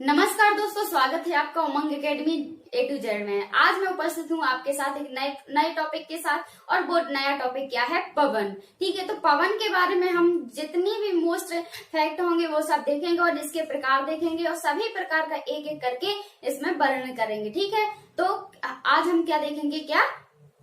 नमस्कार दोस्तों, स्वागत है आपका उमंग एकेडमी ए टू जेड में। आज मैं उपस्थित हूँ आपके साथ एक नए टॉपिक के साथ। और वो नया टॉपिक क्या है? पवन। ठीक है, तो पवन के बारे में हम जितनी भी मोस्ट फैक्ट होंगे वो सब देखेंगे और इसके प्रकार देखेंगे और सभी प्रकार का एक एक करके इसमें वर्णन करेंगे। ठीक है, तो आज हम क्या देखेंगे? क्या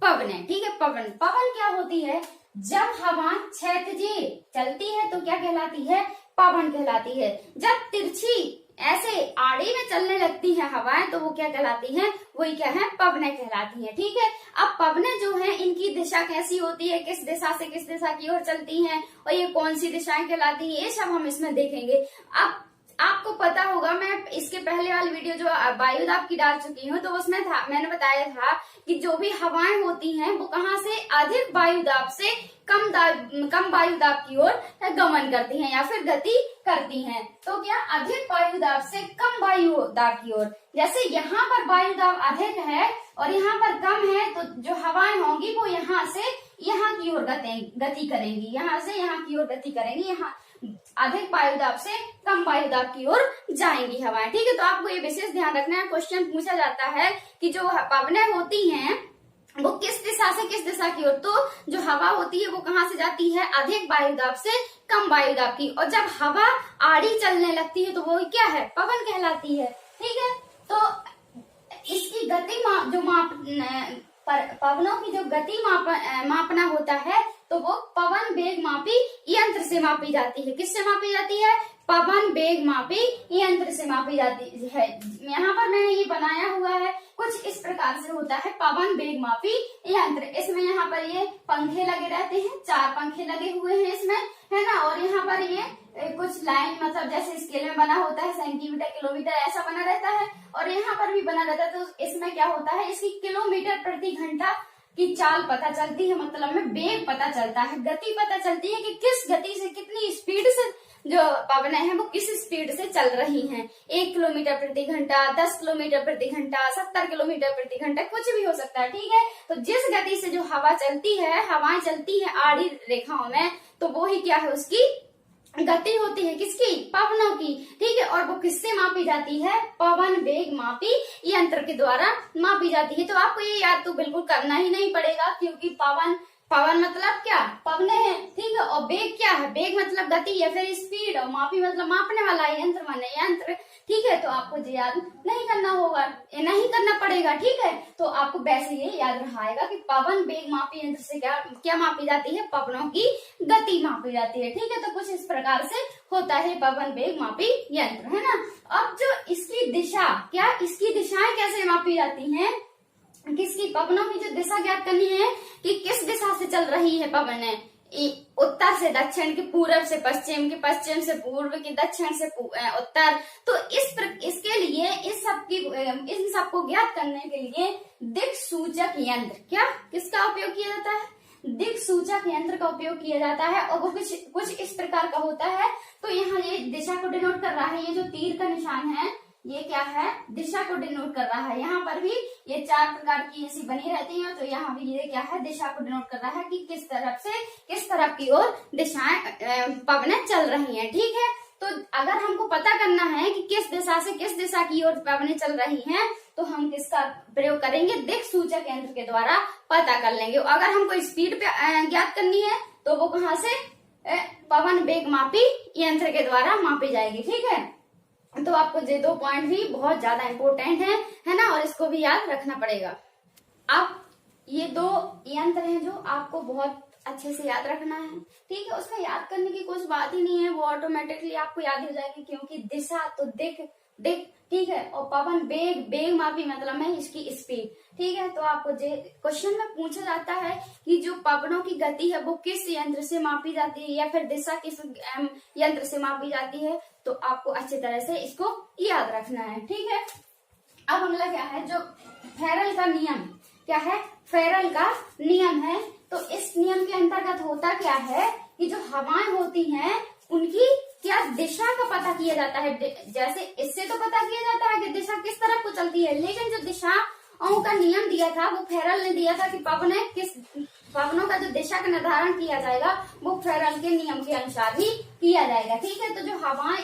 पवन है। ठीक है, पवन क्या होती है? जब हवा क्षैतिज चलती है तो क्या कहलाती है? पवन कहलाती है। जब तिरछी ऐसे आड़ी में चलने लगती है हवाएं तो वो क्या कहलाती हैं? वही क्या है? पवनें कहलाती हैं। ठीक है, अब पवनें जो हैं इनकी दिशा कैसी होती है, किस दिशा से किस दिशा की ओर चलती हैं और ये कौन सी दिशाएं कहलाती हैं, ये सब हम इसमें देखेंगे। अब आपको पता होगा, मैं इसके पहले वाली वीडियो जो वायुदाब की डाल चुकी हूँ तो उसमें मैंने बताया था कि जो भी हवाएं होती हैं वो कहाँ से अधिक वायुदाब से कम वायुदाब की ओर गमन करती हैं या फिर गति करती हैं। तो क्या अधिक वायुदाब से कम वायुदाब की ओर, जैसे यहाँ पर वायुदाब अधिक है और यहाँ पर कम है तो जो हवाएं होंगी वो यहाँ से यहाँ की ओर गति करेंगी, यहाँ से यहाँ की ओर गति करेंगी, यहाँ अधिक वायुदाब से कम वायुदाब की ओर जाएंगी हवाएं। ठीक है, तो आपको ये विशेष ध्यान रखना है। क्वेश्चन पूछा जाता है कि जो पवनें होती हैं वो किस दिशा से किस दिशा की ओर, तो जो हवा होती है वो कहाँ से जाती है? अधिक वायुदाब से कम वायुदाब की। और जब हवा आड़ी चलने लगती है तो वो क्या है? पवन कहलाती है। ठीक है, तो इसकी गति पवनों की जो गति मापना होता है तो वो पवन वेग मापी यंत्र से मापी जाती है। किससे मापी जाती है? पवन वेग मापी यंत्र से मापी जाती है। यहाँ पर मैंने ये बनाया हुआ है, कुछ इस प्रकार से होता है पवन वेग मापी यंत्र। इसमें यहाँ पर ये पंखे लगे रहते हैं, 4 पंखे लगे हुए हैं इसमें, है ना। और यहाँ पर ये कुछ लाइन, मतलब जैसे स्केल में बना होता है, सेंटीमीटर किलोमीटर ऐसा बना रहता है और यहाँ पर भी बना रहता है। तो इसमें क्या होता है? इसकी किलोमीटर प्रति घंटा की चाल पता चलती है, मतलब में वेग पता चलता है, गति पता चलती है कि किस गति से कितनी स्पीड से जो पवनें हैं वो किस स्पीड से चल रही हैं। 1 किलोमीटर प्रति घंटा, 10 किलोमीटर प्रति घंटा, 70 किलोमीटर प्रति घंटा, कुछ भी हो सकता है। ठीक है, तो जिस गति से जो हवाएं चलती है आड़ी रेखाओं में, तो वो ही क्या है? उसकी गति होती है। किसकी? पवनों की। ठीक है, और वो किससे मापी जाती है? पवन वेग मापी यंत्र के द्वारा मापी जाती है। तो आपको ये याद तो बिल्कुल करना ही नहीं पड़ेगा, क्योंकि पवन मतलब क्या? पवने हैं। ठीक है, और वेग क्या है? वेग मतलब गति या फिर स्पीड, और मापी मतलब मापने वाला, यंत्र माने यंत्र। ठीक है, तो आपको ये याद नहीं करना होगा, ये नहीं करना पड़ेगा। ठीक है, तो आपको वैसे ये याद रहाएगा कि पवन वेग मापी यंत्र से क्या मापी जाती है? पवनों की गति मापी जाती है। ठीक है, तो कुछ इस प्रकार से होता है पवन वेग मापी यंत्र, है ना। अब जो इसकी दिशा, क्या इसकी दिशाएं कैसे मापी जाती हैं? किसकी? पवनों की जो दिशा ज्ञात करनी है कि किस दिशा से चल रही है पवनें, उत्तर से दक्षिण, की पूरब से पश्चिम, की पश्चिम से पूर्व, की दक्षिण से उत्तर। तो इसके लिए इन सबको ज्ञात करने के लिए दिक् सूचक यंत्र, क्या किसका उपयोग किया जाता है? दिक् सूचक यंत्र का उपयोग किया जाता है। और वो कुछ इस प्रकार का होता है। तो यहाँ ये दिशा को डिनोट कर रहा है, ये जो तीर का निशान है ये क्या है? दिशा को डिनोट कर रहा है। यहाँ पर भी ये 4 प्रकार की ऐसी बनी रहती है, तो यहाँ भी ये क्या है? दिशा को डिनोट कर रहा है कि किस तरफ से किस तरफ की ओर दिशाएं पवनें चल रही हैं। ठीक है, तो अगर हमको पता करना है कि किस दिशा से किस दिशा की ओर पवनें चल रही हैं तो हम किसका प्रयोग करेंगे? दिक् सूचक यंत्र के द्वारा पता कर लेंगे। अगर हमको स्पीड पे ज्ञात करनी है तो वो कहाँ से? पवन वेग मापी यंत्र के द्वारा मापी जाएगी। ठीक है, तो आपको ये 2 पॉइंट भी बहुत ज्यादा इम्पोर्टेंट है ना, और इसको भी याद रखना पड़ेगा। अब ये 2 यंत्र हैं जो आपको बहुत अच्छे से याद रखना है। ठीक है, उसमें याद करने की कुछ बात ही नहीं है, वो ऑटोमेटिकली आपको याद हो जाएगी, क्योंकि दिशा तो दिक। ठीक है, और पवन वेग मापी मतलब है इसकी स्पीड। ठीक है, तो आपको क्वेश्चन में पूछा जाता है कि जो पवनों की गति है वो किस यंत्र से मापी जाती है या फिर दिशा किस यंत्र से मापी जाती है, तो आपको अच्छी तरह से इसको याद रखना है। ठीक है, अब अगला क्या है? जो फेरल का नियम, क्या है? फेरल का नियम है। तो इस नियम के अंतर्गत होता क्या है कि जो हवाएं होती हैं उनकी क्या दिशा का पता किया जाता है। जैसे इससे तो पता किया जाता है कि दिशा किस तरफ को चलती है, लेकिन जो दिशाओं का नियम दिया था वो फेरल ने दिया था कि पवनें किस पवनों का जो दिशा का निर्धारण किया जाएगा वो फेरल के नियम के अनुसार ही किया जाएगा। ठीक है, तो जो हवाएं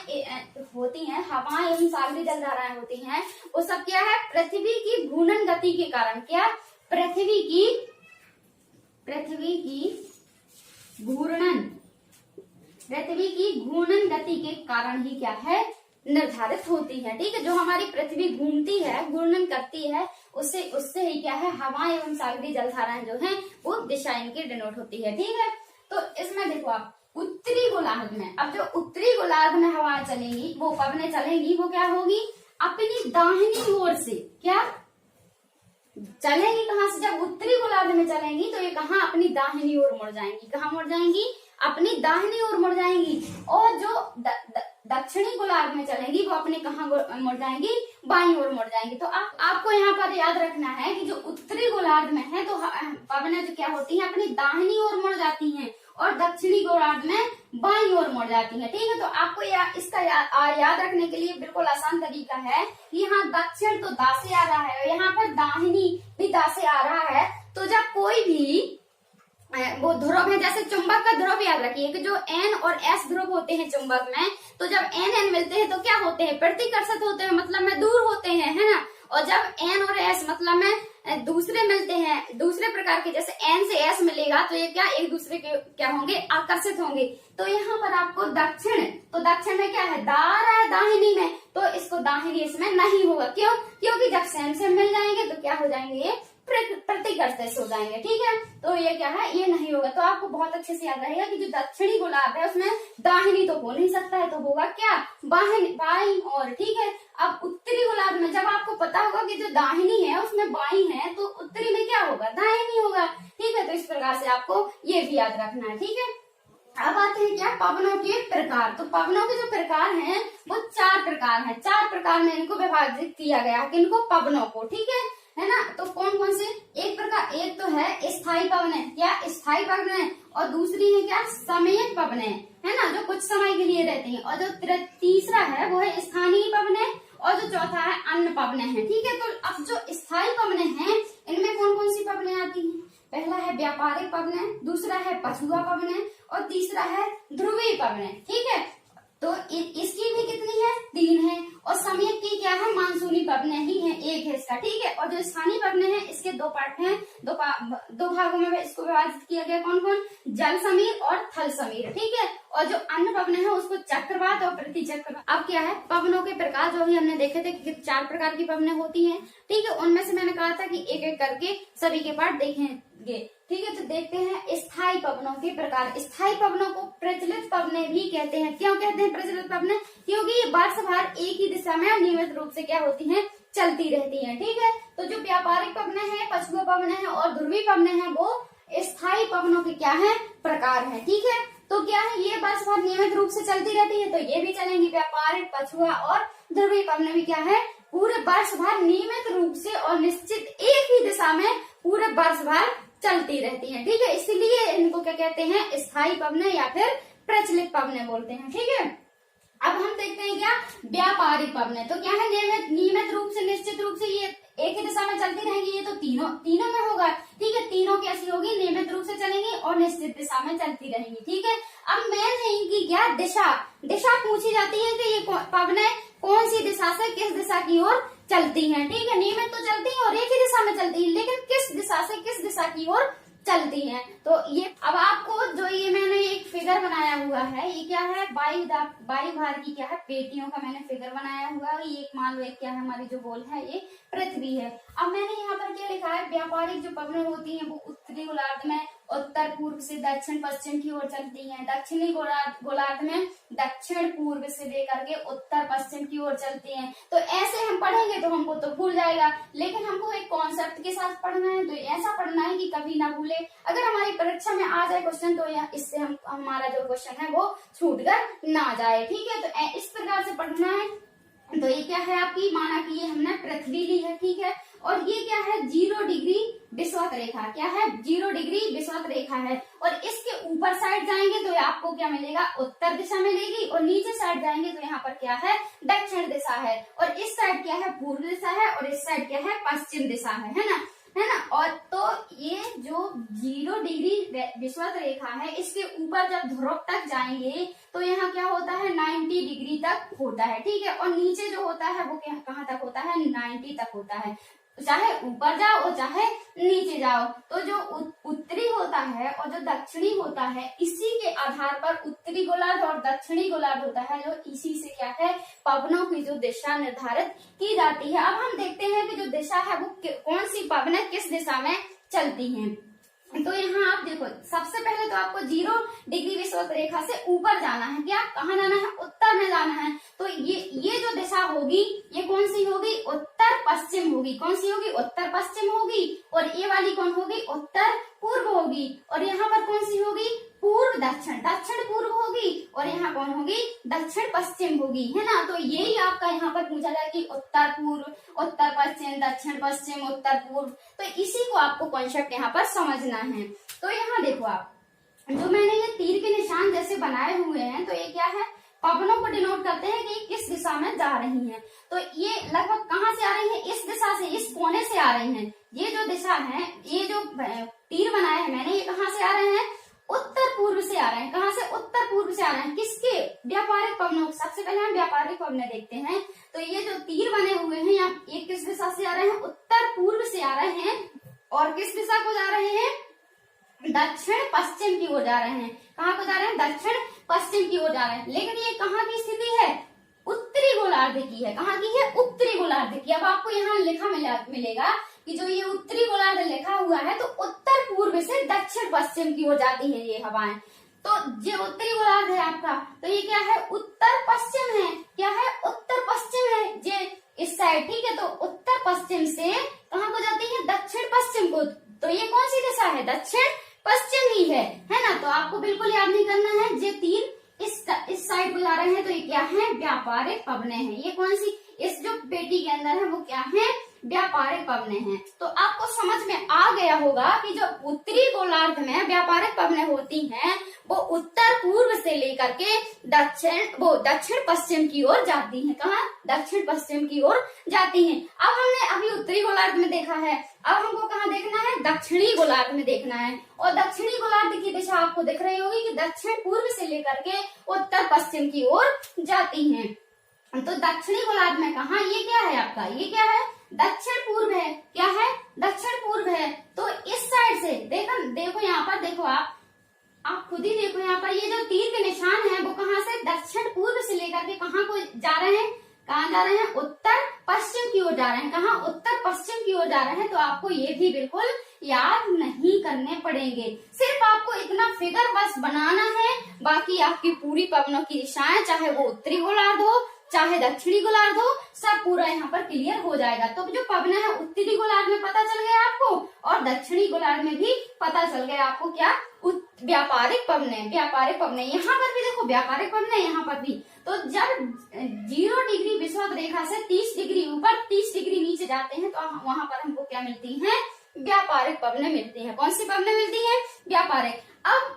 होती हैं, हवाएं एवं सागरी जल धाराएं होती हैं, वो सब क्या है, पृथ्वी की घूर्णन गति के कारण, क्या, पृथ्वी की घूर्णन गति के कारण ही क्या है, निर्धारित होती है। ठीक है, जो हमारी पृथ्वी घूमती है, घूर्णन करती है, उससे ही क्या है, हवा एवं सागरी जलधाराएं जो हैं वो दिशा इनकी डिनोट होती है। ठीक है, तो इसमें देखो आप उत्तरी गोलार्ध में, अब जो उत्तरी गोलार्ध में हवा चलेंगी, वो पवनें चलेंगी, वो क्या होगी, अपनी दाहिनी ओर से, क्या चलेंगी, कहाँ से, जब उत्तरी गोलार्ध में चलेंगी तो ये कहाँ, अपनी दाहिनी ओर मुड़ जाएंगी। कहाँ मुड़ जाएंगी, अपनी दाहिनी ओर मुड़ जाएंगी। और जो दक्षिणी गोलार्ध में चलेंगी वो अपने कहाँ मुड़ जाएंगी, बाईं ओर मुड़ जाएंगी। तो आपको यहाँ पर याद रखना है कि जो उत्तरी गोलार्ध में है तो पवनें जो क्या होती हैं, अपनी दाहिनी ओर मुड़ जाती हैं, और दक्षिणी गोलार्ध में बाईं ओर मुड़ जाती है। ठीक है, तो आपको इसका याद रखने के लिए बिल्कुल आसान तरीका है, यहाँ दक्षिण तो दा से आ रहा है और यहाँ पर दाहिनी भी दा से आ रहा है। तो जब कोई भी वो ध्रुव है, जैसे चुंबक का ध्रुव याद रखिए कि जो N और S ध्रुव होते हैं चुंबक में, तो जब N मिलते हैं तो क्या होते हैं, प्रतिकर्षित होते हैं, मतलब में दूर होते हैं, है ना। और जब N और S मतलब में दूसरे मिलते हैं, दूसरे प्रकार के, जैसे N से S मिलेगा तो ये क्या, एक दूसरे के क्या होंगे, आकर्षित होंगे। तो यहाँ पर आपको दक्षिण, तो दक्षिण में क्या है, दा रहा है दाहिनी में, तो इसको दाहिनी इसमें नहीं होगा। क्यों, क्योंकि जब सेम मिल जाएंगे तो क्या हो जाएंगे, ये प्रतिकर्षित हो जाएंगे। ठीक है, तो ये क्या है, ये नहीं होगा। तो आपको बहुत अच्छे से याद रहेगा कि जो दक्षिणी गोलार्ध है उसमें दाहिनी तो हो नहीं सकता है, तो होगा क्या, बाईं ओर। ठीक है, अब उत्तरी गोलार्ध में जब आपको पता होगा कि जो दाहिनी है उसमें बाईं है, तो उत्तरी में क्या होगा, दाहिनी होगा। ठीक है, तो इस प्रकार से आपको ये भी याद रखना है। ठीक है, अब आते हैं क्या, पवनों के प्रकार। तो पवनों के जो प्रकार हैं वो 4 प्रकार हैं, 4 प्रकार में इनको विभाजित किया गया है, किनको, पवनों को। ठीक है ना। तो कौन कौन से, एक तो है स्थायी पवनें, क्या, स्थायी पवनें, और दूसरी है क्या, समयिक पवनें, है ना, जो कुछ समय के लिए रहती हैं, और जो तीसरा है वो है स्थानीय पवनें, और जो चौथा है अन्य पवनें हैं। ठीक है, तो अब जो स्थायी पवनें हैं इनमें कौन कौन सी पवनें आती हैं, पहला है व्यापारिक पवनें, दूसरा है पछुआ पवनें, और तीसरा है ध्रुवीय पवनें। ठीक है, तो इसकी भी कितनी है, 3 है, और समयिक की क्या है, मानसूनी पवनें ही है, 1 है इसका। ठीक है, और जो स्थानीय पवनें हैं इसके 2 पार्ट हैं, दो भागों में इसको विभाजित किया गया, कौन कौन, जल समीर और थल समीर। ठीक है, और जो अन्य पवनें हैं उसको चक्रवात और प्रति चक्रवात। अब क्या है, पवनों के प्रकार जो भी हमने देखे थे कि 4 प्रकार की पवनें होती हैं। ठीक है, उनमें से मैंने कहा था कि एक एक करके सभी के पार्ट देखेंगे। ठीक है, तो देखते हैं स्थायी पवनों के प्रकार। स्थायी पवनों को प्रचलित पवनें भी कहते हैं। क्यों कहते हैं प्रचलित पवनें, क्योंकि ये वर्ष भर एक ही दिशा में नियमित रूप से क्या होती हैं, चलती रहती हैं। ठीक है, तो जो व्यापारिक पवनें हैं, पछुआ पवनें हैं और ध्रुवीय पवनें हैं, वो स्थायी पवनों के क्या है, प्रकार है। ठीक है, तो क्या है, ये वर्ष भर नियमित रूप से चलती रहती है, तो ये भी चलेंगी, व्यापारिक, पछुआ और ध्रुवीय पवनें भी क्या है, पूरे वर्ष भर नियमित रूप से और निश्चित एक ही दिशा में पूरे वर्ष भर चलती रहती हैं। ठीक है, इसलिए इनको क्या कहते हैं, स्थायी पवनें या फिर प्रचलित पवनें बोलते हैं। ठीक है, अब हम देखते हैं क्या, व्यापारिक पवनें। तो क्या है, नियमित रूप से, निश्चित रूप से ये एक ही दिशा में चलती रहेंगी, ये तो तीनों में होगा। ठीक है, तीनों कैसी होगी, नियमित रूप से चलेंगी और निश्चित दिशा में चलती रहेंगी। ठीक है, अब मेन है इनकी क्या, दिशा पूछी जाती है कि ये पवनें कौन सी दिशा से किस दिशा की ओर चलती हैं। ठीक है, नियमित तो चलती है और एक ही दिशा में चलती है, लेकिन किस दिशा से किस दिशा की ओर चलती हैं। तो ये अब आपको जो ये मैंने एक फिगर बनाया हुआ है, ये क्या है, वायु भार की क्या है, पेटियों का मैंने फिगर बनाया हुआ है। ये मान लो क्या है, हमारी जो गोल है ये पृथ्वी है। अब मैंने यहाँ पर क्या लिखा है, व्यापारिक जो पवनें होती हैं वो उत्तरी गोलार्ध में उत्तर पूर्व से दक्षिण पश्चिम की ओर चलती हैं, दक्षिणी गोलार्ध में दक्षिण पूर्व से लेकर के उत्तर पश्चिम की ओर चलती हैं। तो ऐसे हम पढ़ेंगे तो हमको तो भूल जाएगा, लेकिन हमको एक कॉन्सेप्ट के साथ पढ़ना है, तो ऐसा पढ़ना है कि कभी ना भूले। अगर हमारी परीक्षा में आ जाए क्वेश्चन तो इससे हमारा जो क्वेश्चन है वो छूट कर ना जाए। ठीक है, तो इस प्रकार से पढ़ना है। तो ये क्या है आपकी, माना कि ये हमने पृथ्वी ली है। ठीक है, और ये क्या है, 0 डिग्री विषुवत रेखा, क्या है, 0 डिग्री विषुवत रेखा है। और इसके ऊपर साइड जाएंगे तो आपको क्या मिलेगा, उत्तर दिशा मिलेगी, और नीचे साइड जाएंगे तो यहाँ पर क्या है, दक्षिण दिशा है, और इस साइड क्या है, पूर्व दिशा है, और इस साइड क्या है, पश्चिम दिशा है ना, है ना। और तो ये जो 0 डिग्री विषुवत रेखा है, इसके ऊपर जब ध्रुव तक जाएंगे तो यहाँ क्या होता है 90 डिग्री तक होता है, ठीक है। और नीचे जो होता है वो कहाँ तक होता है 90 तक होता है, चाहे ऊपर जाओ और चाहे नीचे जाओ। तो जो उत्तरी होता है और जो दक्षिणी होता है, इसी के आधार पर उत्तरी गोलार्ध और दक्षिणी गोलार्ध होता है, जो इसी से क्या है पवनों की जो दिशा निर्धारित की जाती है। अब हम देखते हैं कि जो दिशा है वो कौन सी पवनें किस दिशा में चलती हैं। तो यहाँ आप देखो, सबसे पहले तो आपको 0 डिग्री विषुवत रेखा से ऊपर जाना है। क्या कहाँ जाना है? उत्तर में जाना है। तो ये जो दिशा होगी ये कौन सी होगी? उत्तर पश्चिम होगी। कौन सी होगी? उत्तर पश्चिम होगी। और ये वाली कौन होगी? उत्तर पूर्व होगी। और यहाँ पर कौन सी होगी? पूर्व दक्षिण, दक्षिण पूर्व होगी। और यहाँ कौन होगी? दक्षिण पश्चिम होगी, है ना। तो यही आपका यहाँ पर पूछा जाए कि उत्तर पूर्व, उत्तर पश्चिम, दक्षिण पश्चिम, उत्तर पूर्व। तो इसी को आपको कॉन्सेप्ट यहाँ पर समझना है। तो यहाँ देखो आप, जो मैंने ये तीर के निशान जैसे बनाए हुए हैं, तो ये क्या है? पवनों को डिनोट करते हैं कि किस दिशा में जा रही हैं। तो ये लगभग कहाँ से आ रही हैं? इस दिशा से, इस कोने से आ रही हैं। ये जो दिशा है, ये जो तीर बनाए हैं मैंने, ये कहाँ से आ रहे हैं? उत्तर पूर्व से आ रहे हैं। कहाँ से? उत्तर पूर्व से आ रहे हैं। किसके? व्यापारिक पवनों। सबसे पहले हम व्यापारिक पवनें देखते हैं। तो ये जो तीर बने हुए हैं यहाँ, ये किस दिशा से आ रहे हैं? उत्तर पूर्व से आ रहे हैं। और किस दिशा को जा रहे हैं? दक्षिण पश्चिम की ओर जा रहे हैं। कहाँ को जा रहे हैं? दक्षिण पश्चिम की ओर जा रहे हैं। लेकिन ये कहाँ की स्थिति है? उत्तरी गोलार्ध की है। कहाँ की है? उत्तरी गोलार्ध की। अब आपको यहाँ लिखा मिलेगा कि जो ये उत्तरी गोलार्ध लिखा हुआ है, तो उत्तर पूर्व से दक्षिण पश्चिम की ओर जाती है ये हवाएं। तो ये उत्तरी गोलार्ध है आपका, तो ये क्या है? उत्तर पश्चिम है। क्या है? उत्तर पश्चिम है ये इस साइड, ठीक है। तो उत्तर पश्चिम से कहाँ को जाती है? दक्षिण पश्चिम को। तो ये कौन सी दिशा है? दक्षिण पश्चिम ही है ना। तो आपको बिल्कुल याद नहीं करना है। ये तीन इस साइड को जा रहे हैं, तो ये क्या है? व्यापारिक पवनें हैं। ये कौन सी? इस जो पेटी के अंदर है वो क्या है? व्यापारिक पवनें हैं। तो आपको समझ में आ गया होगा कि जो उत्तरी गोलार्ध में व्यापारिक पवनें होती हैं, वो उत्तर पूर्व से लेकर के दक्षिण पश्चिम की ओर जाती हैं। कहाँ? दक्षिण पश्चिम की ओर जाती हैं। अब हमने अभी उत्तरी गोलार्ध में देखा है, अब हमको कहाँ देखना है? दक्षिणी गोलार्ध में देखना है। और दक्षिणी गोलार्ध की दिशा आपको दिख रही होगी कि दक्षिण पूर्व से लेकर के उत्तर पश्चिम की ओर जाती हैं। तो दक्षिणी गोलार्ध में कहा? ये क्या है आपका? ये क्या है? दक्षिण पूर्व है। क्या है? दक्षिण पूर्व है। तो इस साइड से देखो यहाँ पर, देखो आप खुद ही देखो यहाँ पर, ये जो तीर के निशान है वो कहाँ से? दक्षिण पूर्व से लेकर के कहाँ को जा रहे हैं? कहाँ जा रहे हैं? उत्तर पश्चिम की ओर जा रहे हैं। कहाँ? उत्तर पश्चिम की ओर जा रहे हैं। तो आपको ये भी बिल्कुल याद नहीं करने पड़ेंगे, सिर्फ आपको इतना फिगर बस बनाना है। बाकी आपकी पूरी पवनों की दिशाएं, चाहे वो उत्तरी गोलार्ध हो चाहे दक्षिणी गोलार्ध हो, सब पूरा यहाँ पर क्लियर हो जाएगा। तो जो पवना है उत्तरी गोलार्ध में पता चल गया आपको, और दक्षिणी गोलार्ध में भी पता चल गया आपको। क्या? व्यापारिक पवने। यहाँ पर भी देखो व्यापारिक पवने, यहाँ पर भी। तो जब 0 डिग्री विषुवत रेखा से 30 डिग्री ऊपर 30 डिग्री नीचे जाते हैं, तो वहां पर हमको क्या मिलती है? व्यापारिक पवने मिलती है। कौन सी पवने मिलती है? व्यापारिक। अब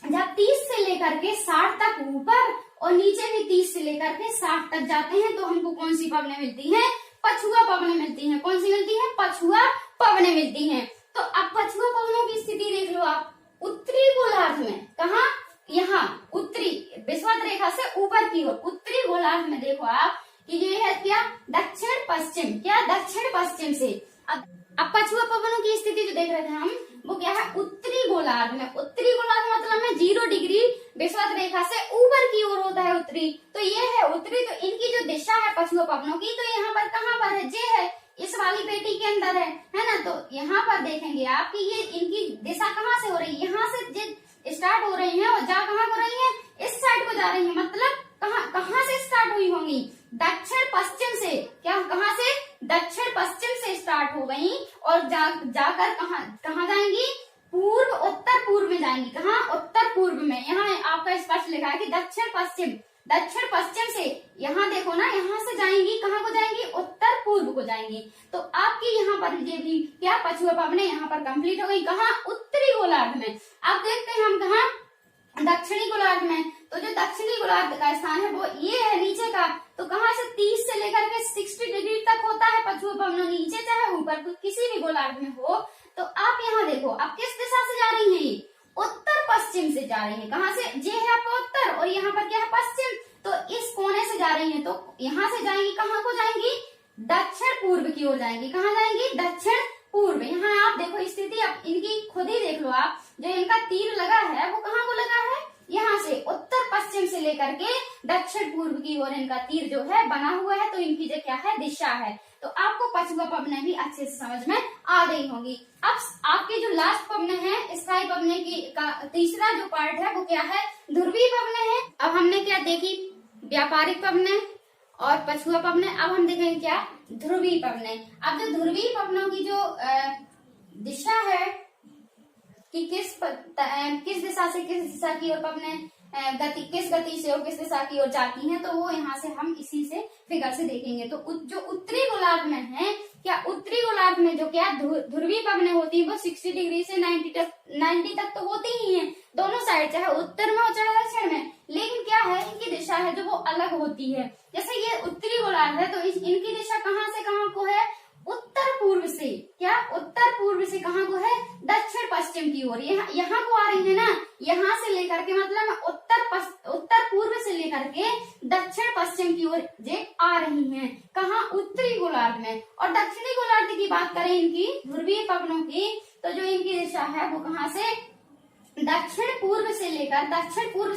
जब 30 से लेकर के 60 तक ऊपर और नीचे भी 30 से लेकर के 60 तक जाते हैं, तो हमको कौन सी पवनें मिलती हैं? पछुआ पवनें मिलती हैं। कौन सी मिलती है? पछुआ पवनें मिलती हैं। तो अब पछुआ पवनों की स्थिति देख लो आप उत्तरी गोलार्ध में। कहा? यहाँ उत्तरी विषुवत रेखा से ऊपर की ओर उत्तरी गोलार्ध में देखो आप कि ये है क्या? दक्षिण पश्चिम। क्या? दक्षिण पश्चिम से। अब पछुआ पवनों की स्थिति जो देख रहे थे हम, वो क्या है? उत्तरी गोलार्ध में। उत्तरी गोलार्ध मतलब में 0 डिग्री विषुवत रेखा से ऊपर की ओर होता है उत्तरी। तो ये है उत्तरी। तो इनकी जो दिशा है पछुआ पवनों की, तो यहाँ पर कहाँ पर है? ये है, इस वाली पेटी के अंदर है ना। तो यहाँ पर देखेंगे आप कि ये इनकी दिशा कहाँ से हो रही है? यहाँ से स्टार्ट हो रही है और जा कहाँ को रही है? इस साइड को जा रही है। मतलब कहाँ से स्टार्ट हुई होंगी? दक्षिण पश्चिम से। क्या? कहाँ से? दक्षिण पश्चिम से स्टार्ट हो गई और जाकर कहाँ जाएंगी? पूर्व उत्तर पूर्व में जाएंगी। कहाँ? उत्तर पूर्व में। यहाँ आपका स्पष्ट लिखा है कि दक्षिण पश्चिम से। यहाँ देखो ना, यहाँ से जाएंगी। कहाँ को जाएंगी? उत्तर पूर्व को जाएंगी। तो आपकी यहाँ पर ये भी क्या? पछुआ पवनें यहाँ पर कंप्लीट हो गई। कहाँ? उत्तरी गोलार्ध में। अब देखते हैं हम कहाँ? दक्षिणी गोलार्ध में। तो जो दक्षिणी गोलार्ध का स्थान है वो ये है नीचे का। तो कहाँ से? 30 से लेकर के 60 डिग्री तक होता है पछुआ पशु पवनों नीचे चाहे ऊपर किसी भी गोलार्ध में हो, तो आप यहाँ देखो अब किस दिशा से जा रही है, ये उत्तर पश्चिम से जा रही है। कहाँ से? ये है आपका उत्तर और यहाँ पर क्या है? पश्चिम। तो इस कोने से जा रही है, तो यहाँ से जाएंगी, कहाँ को जाएंगी? दक्षिण पूर्व की ओर जाएंगी। कहाँ जाएंगी? दक्षिण पूर्व। यहाँ आप देखो स्थिति, अब इनकी खुद ही देख लो आप, जो इनका तीर लगा है वो कहाँ को लगा है? यहाँ से उत्तर पश्चिम से लेकर के दक्षिण पूर्व की ओर इनका तीर जो है बना हुआ है, तो इनकी जो क्या है? दिशा है। तो आपको पशुआ पवने भी अच्छे से समझ में आ गई होंगी। अब आपके जो लास्ट पवने हैं, स्थायी पवने की का तीसरा जो पार्ट है वो क्या है? ध्रुवीय पवने है। अब हमने क्या देखी? व्यापारिक पवने और पछुआ पवने। अब हम देखेंगे क्या? ध्रुवीय पवने। अब जो ध्रुवीय पवनों की जो दिशा है कि किस दिशा से किस दिशा की ओर पवने किस गति से और किस दिशा की ओर जाती हैं, तो वो यहाँ से हम इसी से फिगर से देखेंगे। तो जो उत्तरी गोलार्ध में है, क्या उत्तरी गोलार्ध में जो क्या ध्रुवीय पवने होती है वो 60 डिग्री से 90 तक तो होती ही हैं दोनों साइड, चाहे उत्तर में हो चाहे दक्षिण में। लेकिन क्या है, इनकी दिशा है जो वो अलग होती है। जैसे ये उत्तरी गोलार्ध है तो इनकी दिशा कहाँ से कहाँ को है? उत्तर पूर्व से। क्या? उत्तर पूर्व से कहाँ को है? दक्षिण पश्चिम की ओर। यहाँ को आ रही है ना, यहाँ से लेकर के मतलब उत्तर पूर्व से लेकर के दक्षिण पश्चिम की ओर ये आ रही हैं। कहाँ? उत्तरी गोलार्ध में। और दक्षिणी गोलार्ध की बात करें इनकी ध्रुवीय पवनों की, तो जो इनकी दिशा है वो कहाँ से? दक्षिण पूर्व से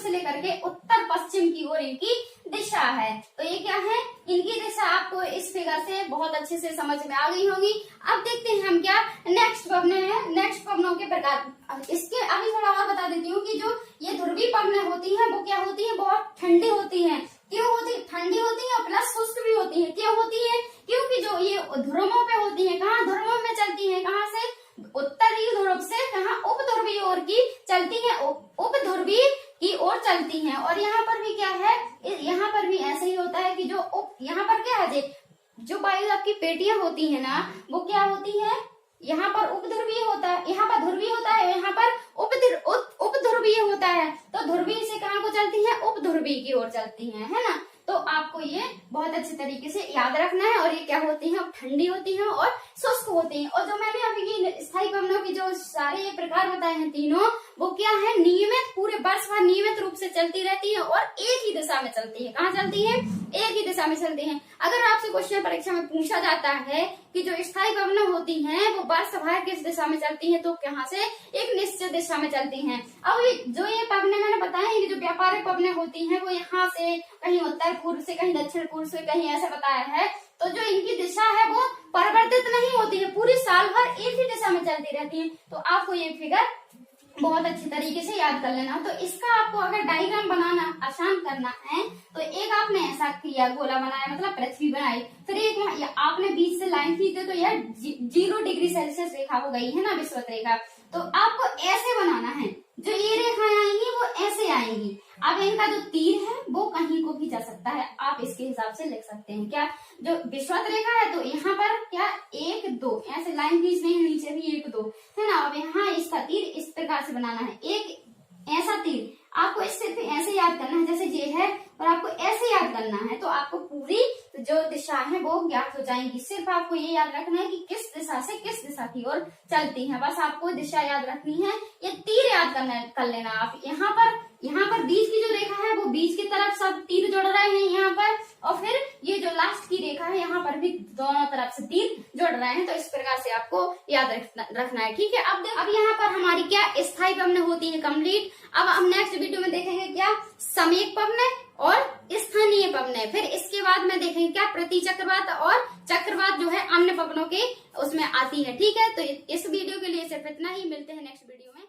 लेकर के उत्तर पश्चिम की ओर इनकी दिशा है। तो ये क्या है? इनकी दिशा आपको इस फिगर से बहुत अच्छे से समझ में आ गई होगी। अब देखते हैं हम क्या नेक्स्ट पवने हैं, नेक्स्ट पवनों के प्रकार। इसके अभी थोड़ा और बता देती हूँ कि जो ये ध्रुवीय पवने होती हैं वो क्या होती है? बहुत ठंडी होती है। क्यों होती? ठंडी होती है प्लस शुष्क भी होती है। क्यों होती है? क्योंकि जो ये ध्रुवों पे होती है, कहाँ? ध्रुवों में चलती है। कहाँ से? उत्तरी ध्रुव से कहाँ? उपध्रुवीय ओर की चलती है, उपध्रुवीय की ओर चलती हैं। और यहाँ पर भी क्या है? यहाँ पर भी ऐसे ही होता है कि जो यहाँ पर क्या है, जो वायु आपकी पेटियां होती है ना, वो क्या होती है? यहाँ पर उपध्रुवीय होता है, यहाँ पर ध्रुवीय होता है, यहाँ पर उपध्रुवीय होता है। तो ध्रुवीय से कहाँ को चलती है? उपध्रुवीय की ओर चलती है ना। तो आपको ये बहुत अच्छे तरीके से याद रखना है। और ये क्या होती है? ठंडी होती है और शुष्क होती है। और जो मैंने अभी स्थायी पवनों की जो सारे ये प्रकार बताए हैं तीनों, वो क्या है? नियमित पूरे वर्ष भर नियमित रूप से चलती रहती है और एक ही दिशा में चलती है। कहाँ चलती है? एक ही दिशा में चलती है। अगर आपसे क्वेश्चन परीक्षा में पूछा जाता है कि जो स्थायी पवनें होती हैं वो वर्ष भर किस दिशा में चलती है, तो यहाँ से एक निश्चित दिशा में चलती हैं। अब जो ये पवनें मैंने बताया कि जो व्यापारिक पवनें होती हैं वो यहाँ से कहीं उत्तर पूर्व से, कहीं दक्षिण पूर्व से, कहीं ऐसे बताया है। तो जो इनकी दिशा है वो परिवर्तित नहीं होती है, पूरी साल भर एक ही दिशा में चलती रहती है। तो आपको ये फिगर बहुत अच्छी तरीके से याद कर लेना। तो इसका आपको अगर डायग्राम बनाना आसान करना है, तो एक आपने ऐसा किया, गोला बनाया मतलब पृथ्वी बनाई, फिर एक आपने बीच से लाइन खींची तो यह 0 डिग्री सेल्सियस रेखा हो गई है ना, विषुवत रेखा। तो आपको ऐसे बनाना है, जो ये रेखाएं आएंगी वो ऐसे आएंगी। अब इनका जो तीर है वो कहीं को भी जा सकता है, आप इसके हिसाब से लिख सकते हैं। क्या? जो विषुवत रेखा है तो यहाँ पर क्या 1 2 ऐसे लाइन खींचनी है, नीचे भी 1 2 है ना। अब यहाँ इसका तीर इस प्रकार से बनाना है, एक ऐसा तीर आपको इससे ऐसे याद करना है जैसे ये है, और आपको ऐसे याद करना है। तो आपको पूरी जो दिशा है वो ज्ञात हो जाएंगी। सिर्फ आपको ये याद रखना है कि किस दिशा से किस दिशा की ओर चलती है, बस आपको दिशा याद रखनी है। ये तीर याद कर लेना आप। यहाँ पर बीच की जो रेखा है वो बीच की तरफ सब तीर जुड़ रहे हैं यहाँ पर, और फिर ये जो लास्ट की रेखा है यहाँ पर भी दोनों तरफ से तीर जुड़ रहे हैं। तो इस प्रकार से आपको याद रखना है, ठीक है। अब यहाँ पर हमारी क्या स्थायी पवनें होती है कंप्लीट। अब हम नेक्स्ट वीडियो में देखेंगे क्या समेक पवनें और स्थानीय पवनें। फिर इसके बाद में देखेंगे क्या प्रतिचक्रवात और चक्रवात जो है अन्य पवनों के उसमें आती है, ठीक है। तो इस वीडियो के लिए सिर्फ इतना ही, मिलते हैं नेक्स्ट वीडियो में।